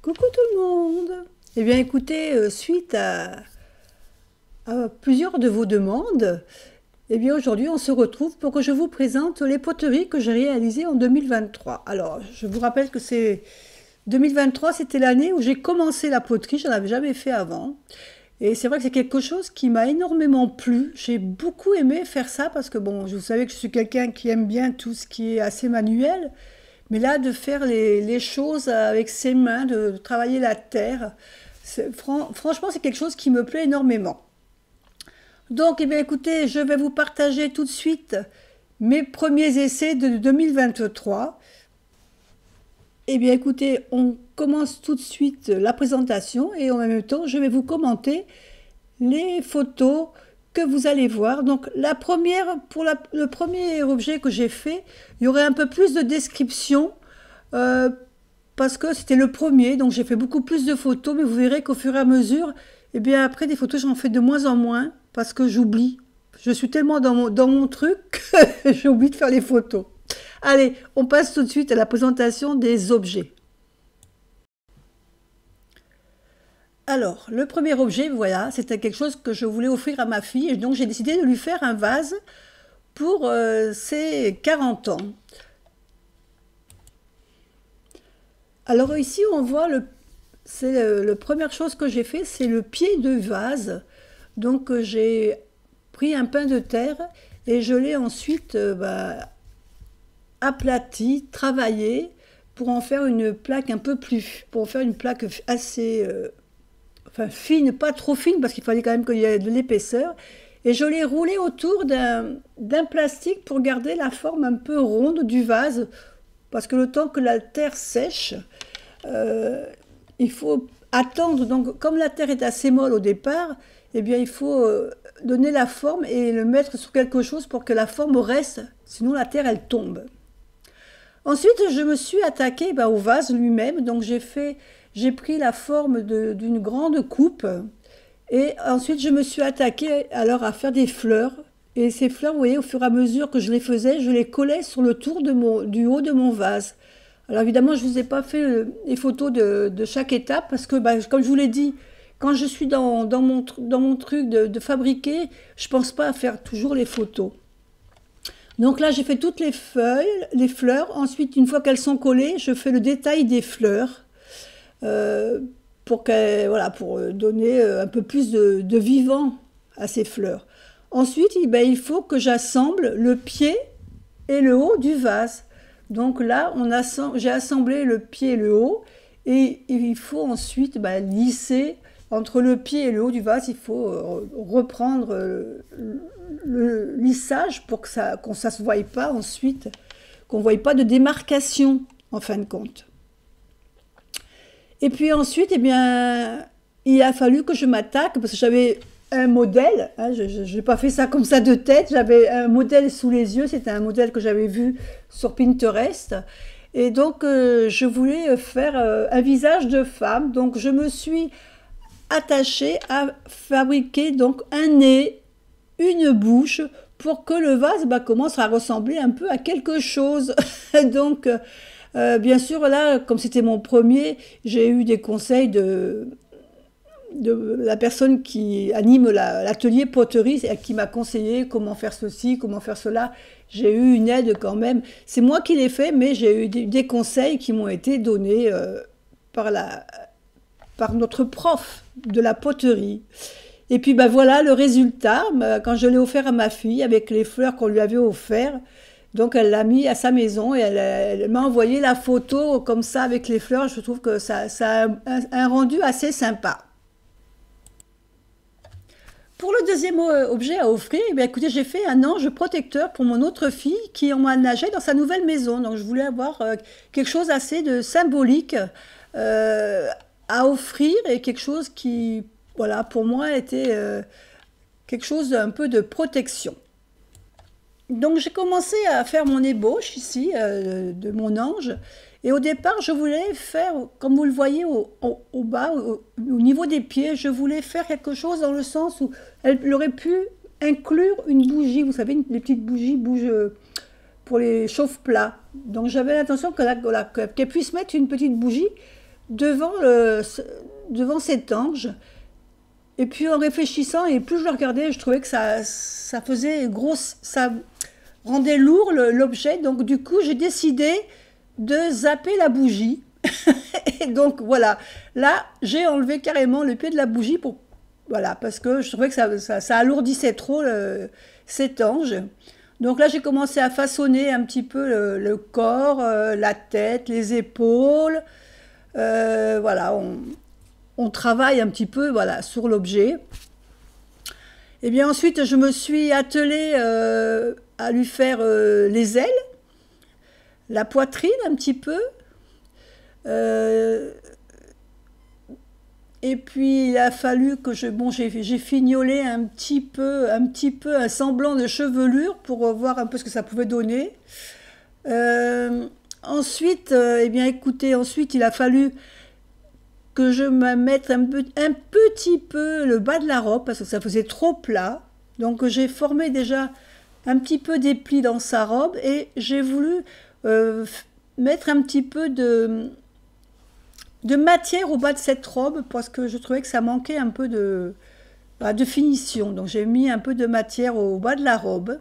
Coucou tout le monde! Eh bien écoutez, suite à plusieurs de vos demandes, eh bien aujourd'hui on se retrouve pour que je vous présente les poteries que j'ai réalisées en 2023. Alors je vous rappelle que c'est 2023, c'était l'année où j'ai commencé la poterie, je n'en avais jamais fait avant. Et c'est vrai que c'est quelque chose qui m'a énormément plu. J'ai beaucoup aimé faire ça parce que bon, vous savez que je suis quelqu'un qui aime bien tout ce qui est assez manuel. Mais là, de faire les choses avec ses mains, de travailler la terre, franchement, c'est quelque chose qui me plaît énormément. Donc, eh bien, écoutez, je vais vous partager tout de suite mes premiers essais de 2023. Eh bien, écoutez, on commence tout de suite la présentation et en même temps, je vais vous commenter les photos que vous allez voir. Donc, la première, pour le premier objet que j'ai fait, il y aurait un peu plus de description euh, parce que c'était le premier, donc j'ai fait beaucoup plus de photos, mais vous verrez qu'au fur et à mesure, eh bien après des photos, j'en fais de moins en moins parce que j'oublie. Je suis tellement dans mon truc que j'oublie de faire les photos. Allez, on passe tout de suite à la présentation des objets. Alors, le premier objet, voilà, c'était quelque chose que je voulais offrir à ma fille, et donc j'ai décidé de lui faire un vase pour ses 40 ans. Alors ici, on voit c'est la première chose que j'ai fait, c'est le pied de vase. Donc j'ai pris un pain de terre et je l'ai ensuite aplati, travaillé pour en faire une plaque un peu plus, pour en faire une plaque assez enfin fine, pas trop fine parce qu'il fallait quand même qu'il y ait de l'épaisseur. Et je l'ai roulé autour d'un plastique pour garder la forme un peu ronde du vase parce que le temps que la terre sèche, euh, il faut attendre. Donc, comme la terre est assez molle au départ, eh bien, il faut donner la forme et le mettre sur quelque chose pour que la forme reste. Sinon, la terre, elle tombe. Ensuite, je me suis attaquée au vase lui-même. Donc, j'ai pris la forme d'une grande coupe. Et ensuite, je me suis attaquée alors à faire des fleurs. Et ces fleurs, vous voyez, au fur et à mesure que je les faisais, je les collais sur le tour du haut de mon vase. Alors évidemment, je ne vous ai pas fait les photos de chaque étape parce que, comme je vous l'ai dit, quand je suis dans mon truc de fabriquer, je ne pense pas à faire toujours les photos. Donc là, j'ai fait toutes les feuilles, les fleurs. Ensuite, une fois qu'elles sont collées, je fais le détail des fleurs euh, voilà, pour donner un peu plus de vivant à ces fleurs. Ensuite, il faut que j'assemble le pied et le haut du vase. Donc là, j'ai assemblé le pied et le haut et il faut ensuite lisser entre le pied et le haut du vase. Il faut reprendre le lissage pour que qu'on ne se voie pas ensuite, qu'on ne voie pas de démarcation en fin de compte. Et puis ensuite, eh bien, il a fallu que je m'attaque parce que j'avais un modèle, hein, je n'ai pas fait ça comme ça de tête, j'avais un modèle sous les yeux, c'était un modèle que j'avais vu sur Pinterest. Et donc, je voulais faire un visage de femme. Donc, je me suis attachée à fabriquer donc un nez, une bouche, pour que le vase commence à ressembler un peu à quelque chose. Donc, bien sûr, là, comme c'était mon premier, j'ai eu des conseils de la personne qui anime l'atelier poterie, qui m'a conseillé comment faire ceci, comment faire cela. J'ai eu une aide quand même. C'est moi qui l'ai fait, mais j'ai eu des conseils qui m'ont été donnés par, par notre prof de la poterie. Et puis voilà le résultat, quand je l'ai offert à ma fille avec les fleurs qu'on lui avait offert. Donc elle l'a mis à sa maison et elle m'a envoyé la photo comme ça avec les fleurs. Je trouve que ça a un rendu assez sympa. Pour le deuxième objet à offrir, eh bien, écoutez, j'ai fait un ange protecteur pour mon autre fille qui emménageait dans sa nouvelle maison. Donc je voulais avoir quelque chose assez de symbolique euh, à offrir et quelque chose qui, voilà, pour moi, était quelque chose d'un peu de protection. Donc j'ai commencé à faire mon ébauche ici de mon ange. Et au départ, je voulais faire, comme vous le voyez au bas, au niveau des pieds, je voulais faire quelque chose dans le sens où elle aurait pu inclure une bougie. Vous savez, les petites bougies pour les chauffe-plats. Donc j'avais l'intention qu'elle puisse mettre une petite bougie devant, devant cet ange. Et puis en réfléchissant, et plus je le regardais, je trouvais que ça faisait gros, ça rendait lourd l'objet. Donc du coup, j'ai décidé de zapper la bougie. Et donc voilà, là, j'ai enlevé carrément le pied de la bougie pour, voilà, parce que je trouvais que ça alourdissait trop cet ange. Donc là, j'ai commencé à façonner un petit peu le corps, la tête, les épaules. Voilà, on travaille un petit peu, voilà, sur l'objet. Et bien ensuite, je me suis attelée à lui faire les ailes, la poitrine un petit peu. Euh, et puis il a fallu que j'ai fignolé un petit peu un semblant de chevelure pour voir un peu ce que ça pouvait donner. Ensuite, eh bien écoutez, ensuite il a fallu que je me mette un petit peu le bas de la robe parce que ça faisait trop plat. Donc j'ai formé déjà un petit peu des plis dans sa robe et j'ai voulu mettre un petit peu de matière au bas de cette robe parce que je trouvais que ça manquait un peu de finition. Donc j'ai mis un peu de matière au bas de la robe.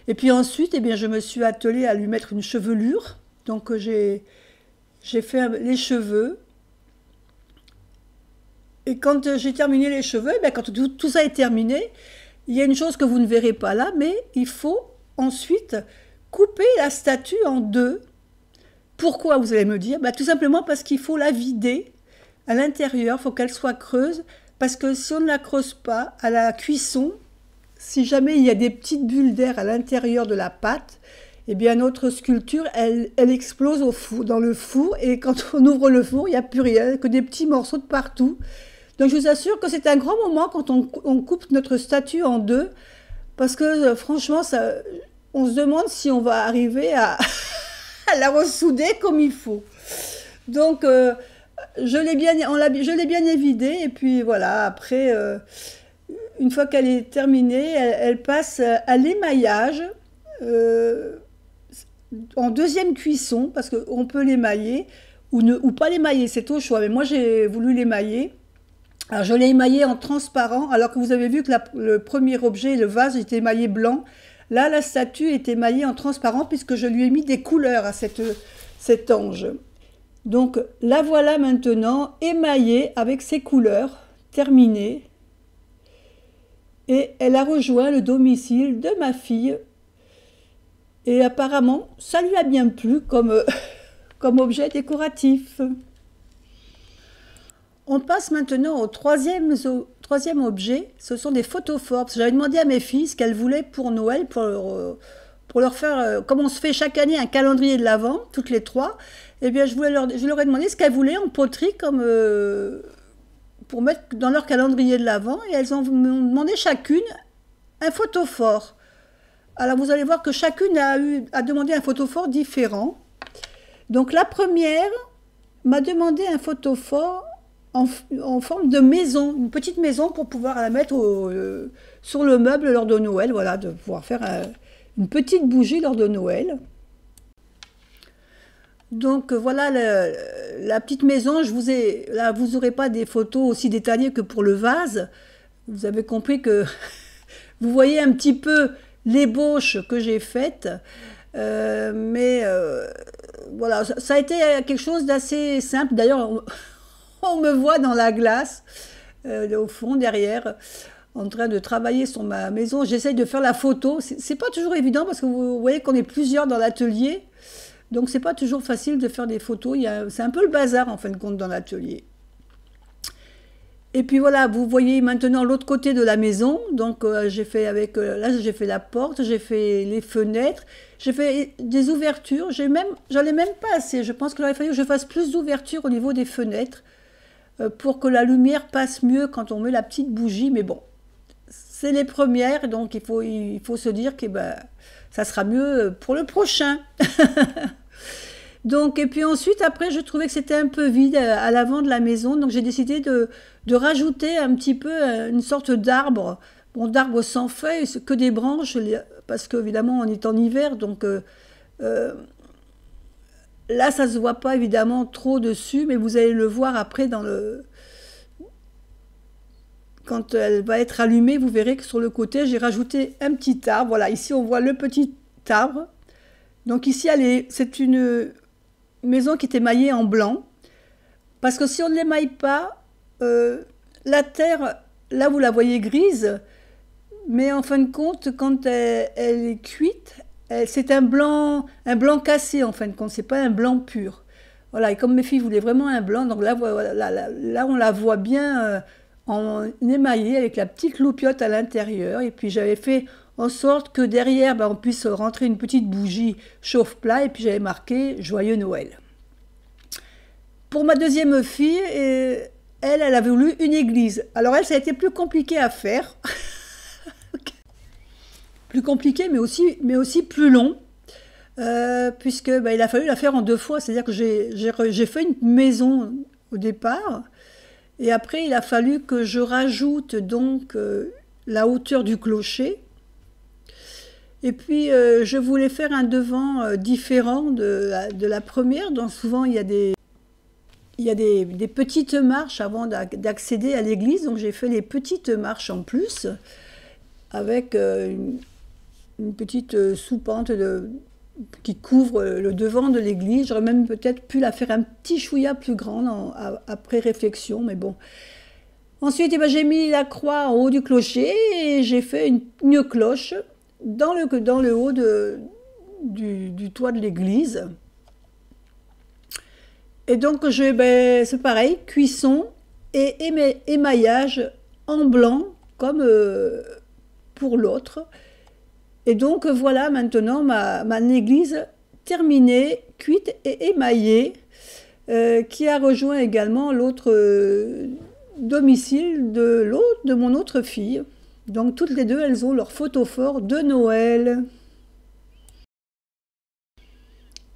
Et puis ensuite, eh bien, je me suis attelée à lui mettre une chevelure. Donc j'ai fait les cheveux. Et quand j'ai terminé les cheveux, eh bien, quand tout ça est terminé, il y a une chose que vous ne verrez pas là, mais il faut ensuite couper la statue en deux. Pourquoi, vous allez me dire? Bah, tout simplement parce qu'il faut la vider à l'intérieur, il faut qu'elle soit creuse, parce que si on ne la creuse pas, à la cuisson, si jamais il y a des petites bulles d'air à l'intérieur de la pâte, eh bien notre sculpture, elle explose dans le four, et quand on ouvre le four, il n'y a plus rien, que des petits morceaux de partout. Donc je vous assure que c'est un grand moment quand on coupe notre statue en deux, parce que franchement, on se demande si on va arriver à la ressouder comme il faut. Donc je l'ai bien évidée, et puis voilà, après, une fois qu'elle est terminée, elle passe à l'émaillage en deuxième cuisson, parce qu'on peut l'émailler ou pas l'émailler, c'est au choix. Mais moi j'ai voulu l'émailler. Alors je l'ai émaillé en transparent, alors que vous avez vu que le premier objet, le vase, était émaillé blanc. Là, la statue est émaillée en transparent puisque je lui ai mis des couleurs à cet ange. Donc la voilà maintenant émaillée avec ses couleurs, terminée. Et elle a rejoint le domicile de ma fille. Et apparemment, ça lui a bien plu comme, comme objet décoratif. On passe maintenant au troisième objet, ce sont des photophores. J'avais demandé à mes filles ce qu'elles voulaient pour Noël, pour leur faire, comme on se fait chaque année un calendrier de l'Avent, toutes les trois, eh bien je leur ai demandé ce qu'elles voulaient en poterie comme, pour mettre dans leur calendrier de l'Avent, et elles m'ont demandé chacune un photophore. Alors vous allez voir que chacune a demandé un photophore différent. Donc la première m'a demandé un photophore en forme de maison, une petite maison pour pouvoir la mettre sur le meuble lors de Noël, voilà, de pouvoir faire une petite bougie lors de Noël. Donc voilà la petite maison. Là, vous n'aurez pas des photos aussi détaillées que pour le vase. Vous avez compris que vous voyez un petit peu l'ébauche que j'ai faite, mais voilà, ça a été quelque chose d'assez simple. D'ailleurs, on me voit dans la glace, au fond, derrière, en train de travailler sur ma maison. J'essaye de faire la photo. C'est pas toujours évident parce que vous voyez qu'on est plusieurs dans l'atelier. Donc, c'est pas toujours facile de faire des photos. C'est un peu le bazar, en fin de compte, dans l'atelier. Et puis voilà, vous voyez maintenant l'autre côté de la maison. Donc, j'ai fait là, j'ai fait la porte, j'ai fait les fenêtres, j'ai fait des ouvertures. J'en ai même pas assez. Je pense qu'il aurait fallu que je fasse plus d'ouvertures au niveau des fenêtres, pour que la lumière passe mieux quand on met la petite bougie. Mais bon, c'est les premières, donc il faut se dire que ben, ça sera mieux pour le prochain. Donc, et puis ensuite, après, je trouvais que c'était un peu vide à l'avant de la maison, donc j'ai décidé de rajouter un petit peu une sorte d'arbre, bon, d'arbre sans feuilles, que des branches, parce qu'évidemment, on est en hiver, donc Là, ça se voit pas évidemment trop dessus, mais vous allez le voir après quand elle va être allumée, vous verrez que sur le côté, j'ai rajouté un petit arbre. Voilà, ici on voit le petit arbre. Donc ici, c'est une maison qui est émaillée en blanc. Parce que si on ne l'émaille pas, la terre, là vous la voyez grise, mais en fin de compte, quand elle est cuite, c'est un blanc cassé en fin de compte, c'est pas un blanc pur. Voilà, et comme mes filles voulaient vraiment un blanc, donc là, voilà, là on la voit bien en émaillée avec la petite loupiote à l'intérieur. Et puis j'avais fait en sorte que derrière, on puisse rentrer une petite bougie chauffe-plat, et puis j'avais marqué Joyeux Noël. Pour ma deuxième fille, elle a voulu une église. Alors elle, ça a été plus compliqué à faire. Plus compliqué, mais aussi plus long. Puisque il a fallu la faire en 2 fois. C'est-à-dire que j'ai fait une maison au départ. Et après, il a fallu que je rajoute donc la hauteur du clocher. Et puis, je voulais faire un devant différent de la première. Donc souvent, il y a des petites marches avant d'accéder à l'église. Donc j'ai fait les petites marches en plus, avec une petite soupente qui couvre le devant de l'église. J'aurais même peut-être pu la faire un petit chouïa plus grande après réflexion, mais bon. Ensuite, j'ai mis la croix en haut du clocher et j'ai fait une cloche dans le haut du toit de l'église. Et donc, c'est pareil, cuisson et émaillage en blanc, comme pour l'autre. Et donc, voilà maintenant ma église terminée, cuite et émaillée, qui a rejoint également l'autre domicile de mon autre fille. Donc, toutes les deux, elles ont leur photophore de Noël.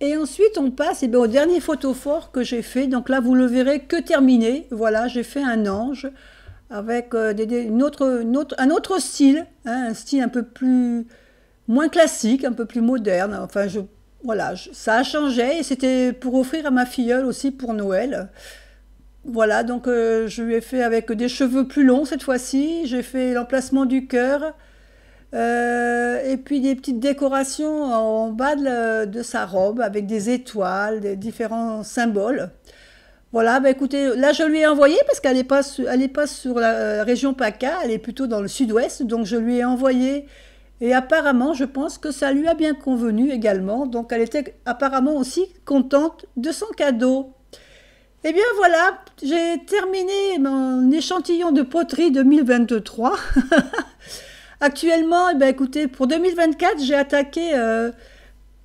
Et ensuite, on passe au dernier photophore que j'ai fait. Donc là, vous le verrez que terminé. Voilà, j'ai fait un ange avec un autre style, hein, un style un peu moins classique, un peu plus moderne. Enfin, voilà, ça a changé et c'était pour offrir à ma filleule aussi pour Noël. Voilà, donc je lui ai fait avec des cheveux plus longs cette fois-ci. J'ai fait l'emplacement du cœur. Et puis des petites décorations en bas de sa robe avec des étoiles, des différents symboles. Voilà, écoutez, là je lui ai envoyé parce qu'elle n'est pas sur la région PACA, elle est plutôt dans le sud-ouest, donc je lui ai envoyé et apparemment je pense que ça lui a bien convenu également, donc elle était apparemment aussi contente de son cadeau. Et bien voilà, j'ai terminé mon échantillon de poterie 2023. Actuellement, écoutez, pour 2024, j'ai attaqué un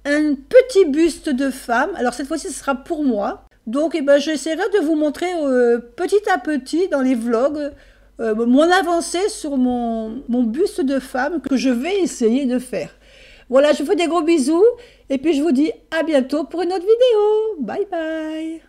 petit buste de femme. Alors cette fois-ci, ce sera pour moi. Donc j'essaierai de vous montrer petit à petit dans les vlogs mon avancée sur mon buste de femme que je vais essayer de faire. Voilà, je vous fais des gros bisous et puis je vous dis à bientôt pour une autre vidéo. Bye bye.